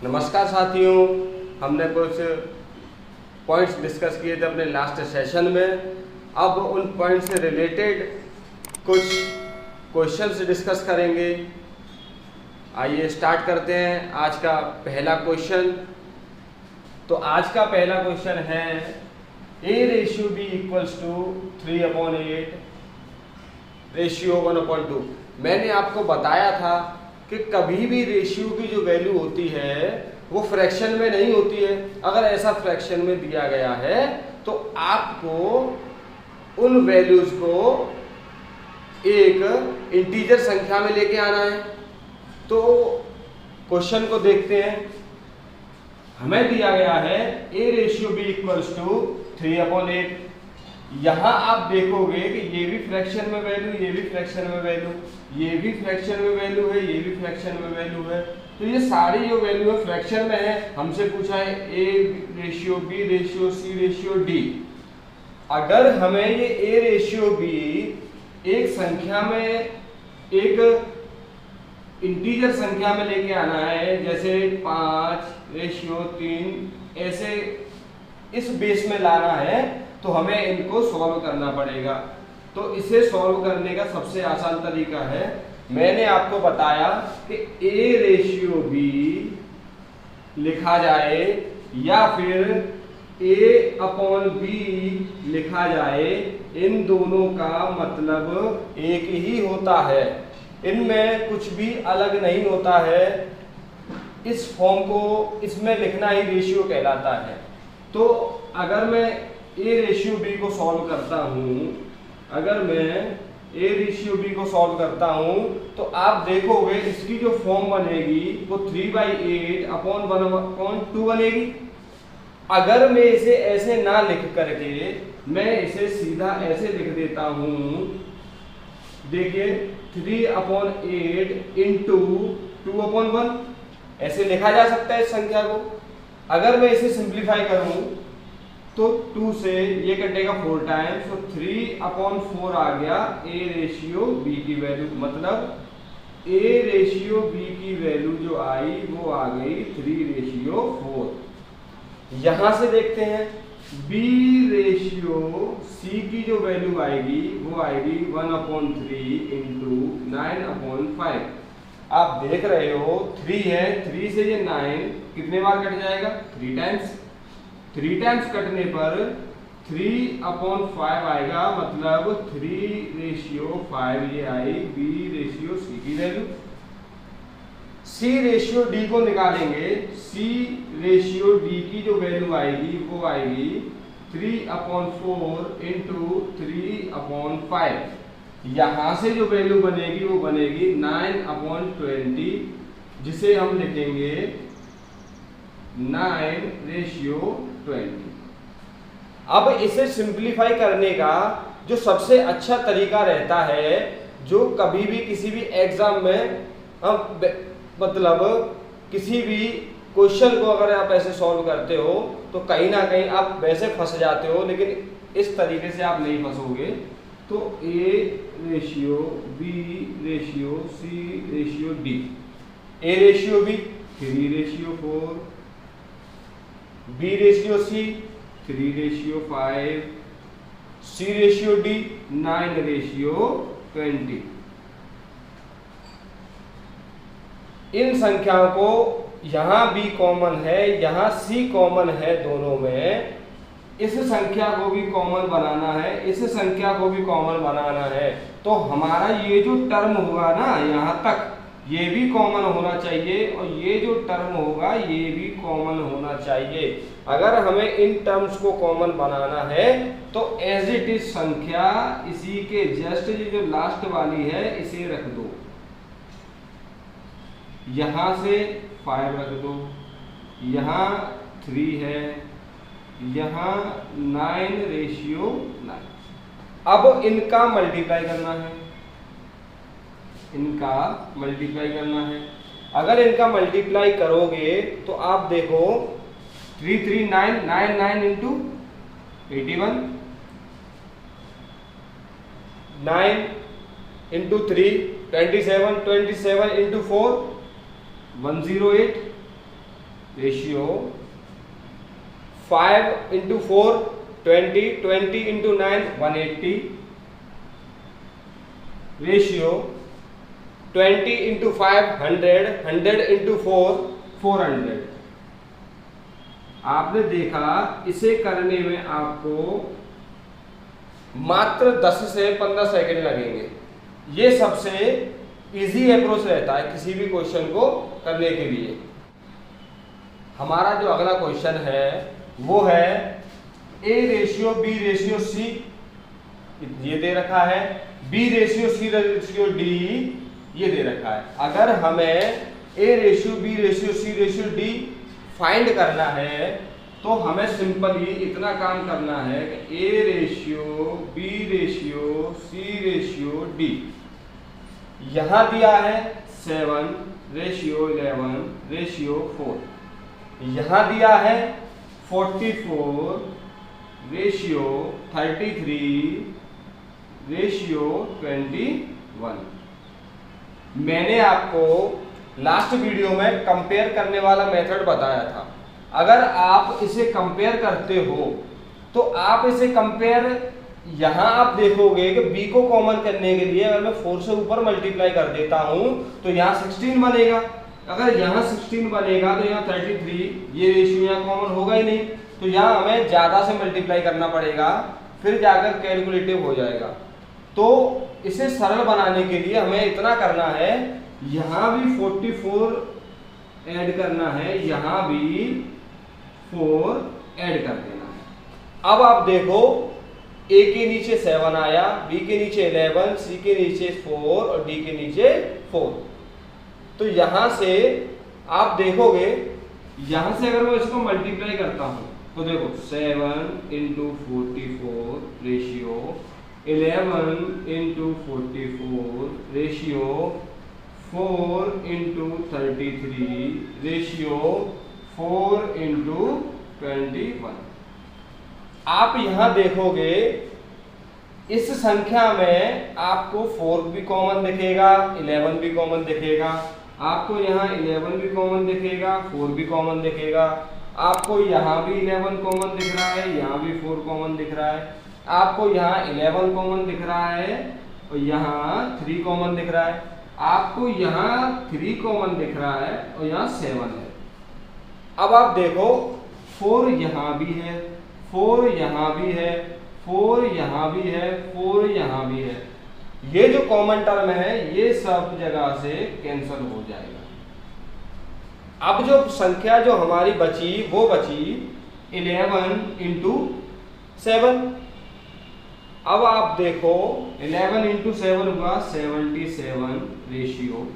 नमस्कार साथियों, हमने कुछ पॉइंट्स डिस्कस किए थे अपने लास्ट सेशन में। अब उन पॉइंट्स से रिलेटेड कुछ क्वेश्चंस डिस्कस करेंगे। आइए स्टार्ट करते हैं आज का पहला क्वेश्चन। तो आज का पहला क्वेश्चन है a/b इक्वल्स टू 3/8 रेशियो 1/2। मैंने आपको बताया था कि कभी भी रेशियो की जो वैल्यू होती है वो फ्रैक्शन में नहीं होती है। अगर ऐसा फ्रैक्शन में दिया गया है तो आपको उन वैल्यूज को एक इंटीजर संख्या में लेके आना है। तो क्वेश्चन को देखते हैं। हमें दिया गया है a/b इक्वल्स टू 3/8। यहां आप देखोगे कि ये भी फ्रैक्शन में वैल्यू, ये भी फ्रैक्शन में वैल्यू, ये भी फ्रैक्शन में वैल्यू है, ये भी फ्रैक्शन में वैल्यू है। तो ये सारी जो वैल्यू है फ्रैक्शन में है। हमसे पूछा है a/b/c/d। अगर हमें ये a/b एक संख्या में, एक इंटीजर संख्या में लेके आना है, जैसे 5/3, ऐसे इस बेस में लाना है, तो हमें इनको सॉल्व करना पड़ेगा। तो इसे सॉल्व करने का सबसे आसान तरीका है, मैंने आपको बताया कि a/b लिखा जाए या फिर a/b लिखा जाए, इन दोनों का मतलब एक ही होता है। इनमें कुछ भी अलग नहीं होता है। इस फॉर्म को इसमें लिखना ही रेशियो कहलाता है। तो अगर मैं a/b को सॉल्व करता हूं, अगर मैं a/b को सॉल्व करता हूं तो आप देखोगे इसकी जो फॉर्म बनेगी वो 3/8/1/2 बनेगी। अगर मैं इसे ऐसे ना लिख करके मैं इसे सीधा ऐसे लिख देता हूं, देखिए 3/8 इंटू 2/1, ऐसे लिखा जा सकता है इस संख्या को। अगर मैं इसे सिंप्लीफाई करूं तो 2 से ये कटेगा 4 टाइम्स, तो 3/4 आ गया a/b की वैल्यू। मतलब a/b की वैल्यू जो आई वो आ गई 3/4। यहां से देखते हैं b/c की जो वैल्यू आएगी वो आएगी 1/3 इंटू 9/5। आप देख रहे हो 3 है, 3 से ये 9 कितने बार कट जाएगा? 3 टाइम्स। 3 टाइम्स कटने पर 3/5 आएगा, मतलब 3/5 ये आई b/c की वैल्यू। c/d को निकालेंगे। c/d की जो वैल्यू आएगी वो आएगी 3/4 इंटू 3/5। यहां से जो वैल्यू बनेगी वो बनेगी 9/20, जिसे हम लिखेंगे 9/20। अब इसे सिंप्लीफाई करने का जो सबसे अच्छा तरीका रहता है, जो कभी भी किसी भी एग्जाम में मतलब किसी भी क्वेश्चन को अगर आप ऐसे सॉल्व करते हो तो कहीं ना कहीं आप वैसे फंस जाते हो, लेकिन इस तरीके से आप नहीं फंसोगे। तो a/b/c/d, a/b 3/4, b/c 3/5, c/d 9/20। इन संख्याओं को यहां b कॉमन है, यहां c कॉमन है, दोनों में इस संख्या को भी कॉमन बनाना है, इस संख्या को भी कॉमन बनाना है। तो हमारा ये जो टर्म होगा ना यहां तक, ये भी कॉमन होना चाहिए, और ये जो टर्म होगा ये भी कॉमन होना चाहिए। अगर हमें इन टर्म्स को कॉमन बनाना है तो एज इट इज संख्या इसी के जस्ट जो लास्ट वाली है इसे रख दो, यहां से 5 रख दो, यहां 3 है, यहां 9/9। अब इनका मल्टीप्लाई करना है, इनका मल्टीप्लाई करना है। अगर इनका मल्टीप्लाई करोगे तो आप देखो 3 3 9 9 9 into 81, 9 into 3 27, 27 into 4 108, ratio 5 into 4 20, 20 into 9 180, ratio 20 into 5 100, 100 into 4 400। आपने देखा इसे करने में आपको मात्र 10 से 15 सेकंड लगेंगे। ये सबसे इजी अप्रोच रहता है किसी भी क्वेश्चन को करने के लिए। हमारा जो अगला क्वेश्चन है वो है A ratio B ratio C ये दे रखा है, B ratio C ratio D ये दे रखा है। अगर हमें A ratio B ratio C ratio D find करना है तो हमें सिंपली इतना काम करना है कि A ratio B ratio C ratio D यहां दिया है 7 रेशियो 11 रेशियो 4, यहां दिया है 44 रेशियो 33 रेशियो 21। मैंने आपको लास्ट वीडियो में कंपेयर करने वाला मेथड बताया था। अगर आप इसे कंपेयर करते हो तो आप इसे कंपेयर यहां आप देखोगे कि b को कॉमन करने के लिए अगर मैं 4 से ऊपर मल्टीप्लाई कर देता हूं तो यहां 16 बनेगा। अगर यहां 16 बनेगा तो यहां 33, ये रेशियो यहां कॉमन होगा ही नहीं, तो यहां हमें ज्यादा से मल्टीप्लाई करना पड़ेगा, फिर जाकर कैलकुलेटिव हो जाएगा। तो इसे सरल बनाने के लिए हमें इतना करना है, यहां भी 44 ऐड करना है, यहां भी 4 ऐड कर देना है। अब आप देखो A के नीचे 7 आया, B के नीचे 11, C के नीचे 4 और D के नीचे 4। तो यहां से आप देखोगे, यहां से अगर मैं इसको मल्टीप्लाई करता हूं तो देखो 7 into 44 ratio 11 into 44 ratio 4 into 33 ratio 4 into 21। आप यहां देखोगे इस संख्या में आपको 4 भी कॉमन दिखेगा, 11 भी कॉमन दिखेगा, आपको यहाँ 11 भी कॉमन दिखेगा, 4 भी कॉमन दिखेगा, आपको यहाँ भी 11 कॉमन दिख रहा है, यहाँ भी 4 कॉमन दिख रहा है, आपको यहाँ 11 कॉमन दिख रहा है और यहाँ 3 कॉमन दिख रहा है, आपको यहाँ 3 कॉमन दिख रहा है और यहाँ 7 है। अब आप देखो 4 यहाँ भी है, 4 यहाँ भी है, 4 यहाँ भी है, 4 यहाँ भी है। ये जो कॉमन टर्म है ये सब जगह से कैंसिल हो जाएगा। अब जो संख्या जो हमारी बची वो बची 11 इंटू 7। अब आप देखो 11 इंटू 7 हुआ 77 रेशियो,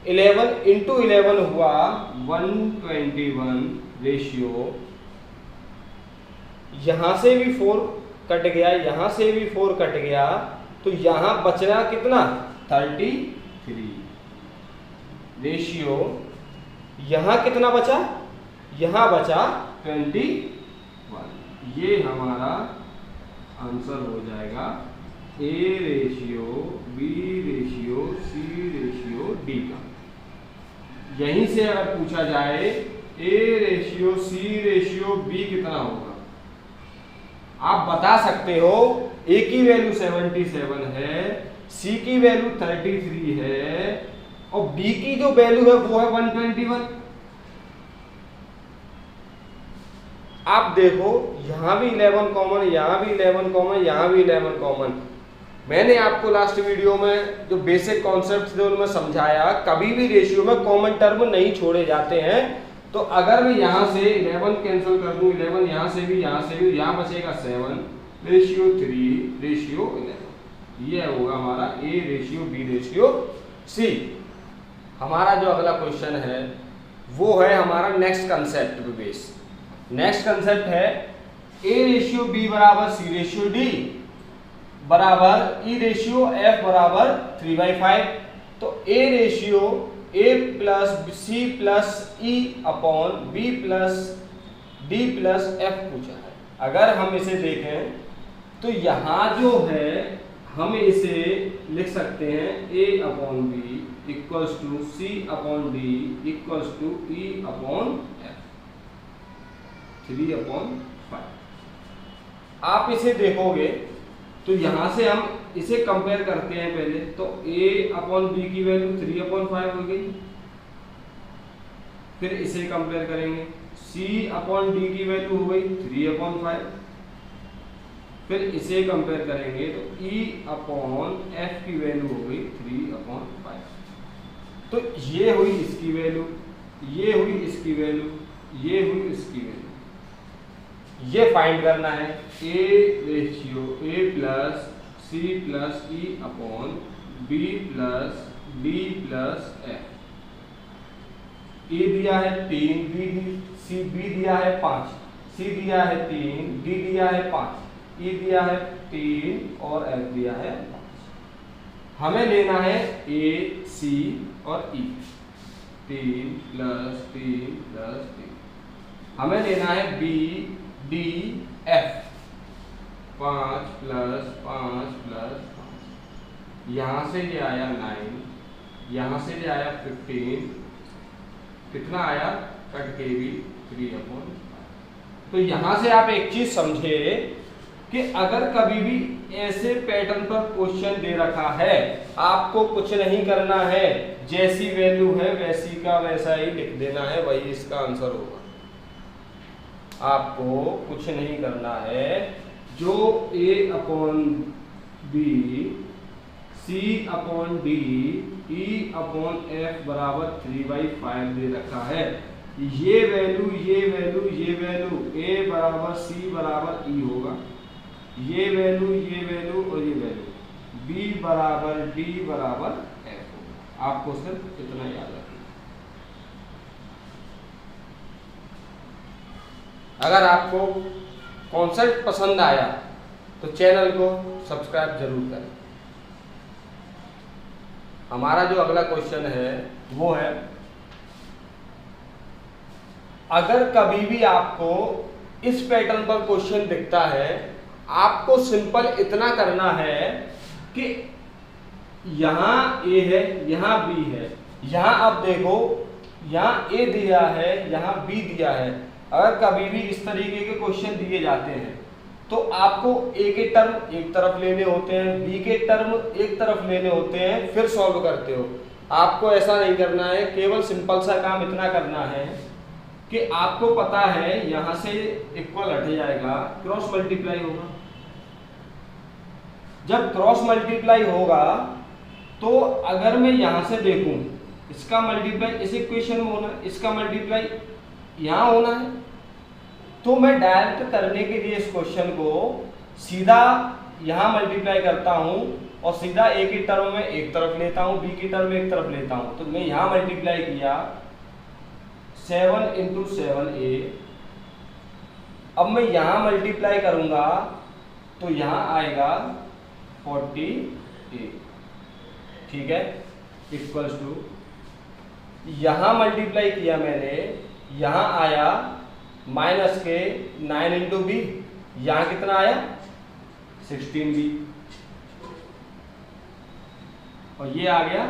11 इंटू 11 हुआ 121 रेशियो, यहां से भी 4 कट गया, यहां से भी 4 कट गया, तो यहां बचना कितना 33 रेशियो, यहां कितना बचा, यहां बचा 21। ये हमारा आंसर हो जाएगा A ratio B ratio C ratio D का। यहीं से अगर पूछा जाए A ratio C ratio B कितना होगा, आप बता सकते हो A की वैल्यू 77 है, C की वैल्यू 33 है और B की जो वैल्यू है वो है 121। आप देखो यहां भी 11 कॉमन, यहां भी 11 कॉमन, यहां भी 11 कॉमन। मैंने आपको लास्ट वीडियो में जो बेसिक कॉन्सेप्ट थे उनमें समझाया, कभी भी रेशियो में कॉमन टर्म नहीं छोड़े जाते हैं। तो अगर मैं यहां से 11 कैंसिल कर दूं, 11 यहां से भी, यहां से भी, यहां बचेगा 7 रेशियो 3 रेशियो 11। ये होगा हमारा A ratio B ratio C। हमारा जो अगला क्वेश्चन है वो है हमारा नेक्स्ट कंसेप्ट पे बेस। नेक्स्ट कंसेप्ट है A रेशियो B बराबर C रेशियो D बराबर E रेशियो F बराबर 3/5। तो A ratio A plus C plus E upon B plus D plus F पूछा है। अगर हम इसे देखें तो यहाँ जो है हम इसे लिख सकते हैं A upon B equals to C upon D equals to E upon F 3/5। आप इसे देखोगे तो यहां से हम इसे कंपेयर करते हैं पहले, तो a अपॉन बी की वैल्यू 3/5 हो गई। फिर इसे कंपेयर करेंगे, c अपॉन डी की वैल्यू हो गई 3/5। फिर इसे कंपेयर करेंगे तो e अपॉन f की वैल्यू हो गई 3/5। तो ये हुई इसकी वैल्यू, ये हुई इसकी वैल्यू, ये हुई इसकी वैल्यू। ये फाइंड करना है a ratio a plus c plus e upon b plus d plus f। a दिया है 3, b दिया है 5, c दिया है 3, d दिया है 5, e दिया है 3 और f दिया है 5। हमें लेना है a c और e 3 प्लस 3 प्लस 3। हमें लेना है b d f 5 plus 5 plus 5। यहाँ से ये आया 9, यहाँ से ये आया 15, कितना आया कट के भी 3/5। तो यहाँ से आप एक चीज समझे कि अगर कभी भी ऐसे पैटर्न पर क्वेश्चन दे रखा है, आपको कुछ नहीं करना है, जैसी वैल्यू है वैसी का वैसा ही लिख देना है, वही इसका आंसर होगा। आपको कुछ नहीं करना है, जो a upon B c upon D e upon f बराबर 3/5 दे रखा है, ये वैल्यू ये वैल्यू ये वैल्यू a बराबर c बराबर e होगा, ये वैल्यू ये वैल्यू और ये वैल्यू b बराबर d बराबर f होगा। आपको सिर्फ इतना याद रखना। अगर आपको कॉन्सेप्ट पसंद आया तो चैनल को सब्सक्राइब जरूर करें। हमारा जो अगला क्वेश्चन है वो है, अगर कभी भी आपको इस पैटर्न पर क्वेश्चन दिखता है, आपको सिंपल इतना करना है कि यहां a है, यहां b है, यहां आप देखो यहां a दिया है, यहां b दिया है। अगर कभी भी इस तरीके के क्वेश्चन दिए जाते हैं तो आपको a के टर्म एक तरफ लेने होते हैं, b के टर्म एक तरफ लेने होते हैं, फिर सॉल्व करते हो। आपको ऐसा नहीं करना है, केवल सिंपल सा काम इतना करना है कि आपको पता है यहां से इक्वल हट जाएगा, क्रॉस मल्टीप्लाई होगा। जब क्रॉस मल्टीप्लाई होगा तो अगर मैं यहां से देखूं, इसका मल्टीप्लाई इस इक्वेशन में होना, इसका मल्टीप्लाई यहां होना है, तो मैं डायरेक्ट करने के लिए इस क्वेश्चन को सीधा यहां मल्टीप्लाई करता हूं और सीधा a की टर्म में एक तरफ लेता हूं, b की टर्म में एक तरफ लेता हूं। तो मैं यहां मल्टीप्लाई किया 7 × 7a। अब मैं यहां मल्टीप्लाई करूंगा तो यहां आएगा 40a, ठीक है, इक्वल्स टू यहां मल्टीप्लाई किया मैंने, यहां आया माइनस के 9 × b, यहां कितना आया 16b और ये आ गया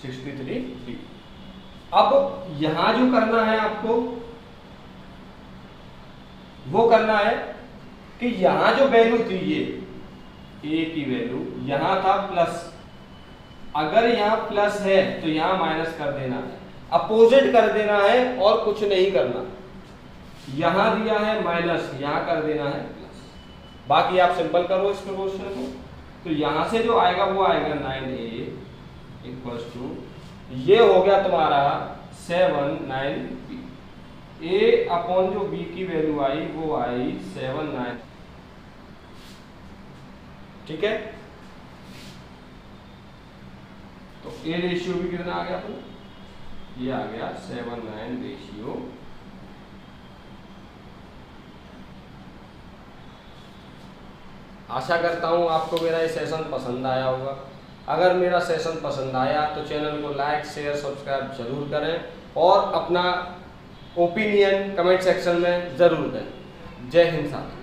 63b। अब यहां जो करना है आपको वो करना है कि यहां जो वैल्यू थी ये a की वैल्यू, यहां था प्लस, अगर यहां प्लस है तो यहां माइनस कर देना है, अपोजिट कर देना है और कुछ नहीं करना। यहां दिया है माइनस, यहां कर देना है प्लस। बाकी आप सिंपल करो इस क्वेश्चन को, तो यहां से जो आएगा वो आएगा 9a इक्वल्स टू, ये हो गया तुम्हारा 7 9b। a अपॉन जो b की वैल्यू आई वो आई 7 9, ठीक है। तो a रेशियो भी कितना आ गया अपना, ये आ गया 7 9 रेशियो। आशा करता हूं आपको मेरा ये सेशन पसंद आया होगा। अगर मेरा सेशन पसंद आया तो चैनल को लाइक शेयर सब्सक्राइब जरूर करें और अपना ओपिनियन कमेंट सेक्शन में जरूर दें। जय हिंद साथियों।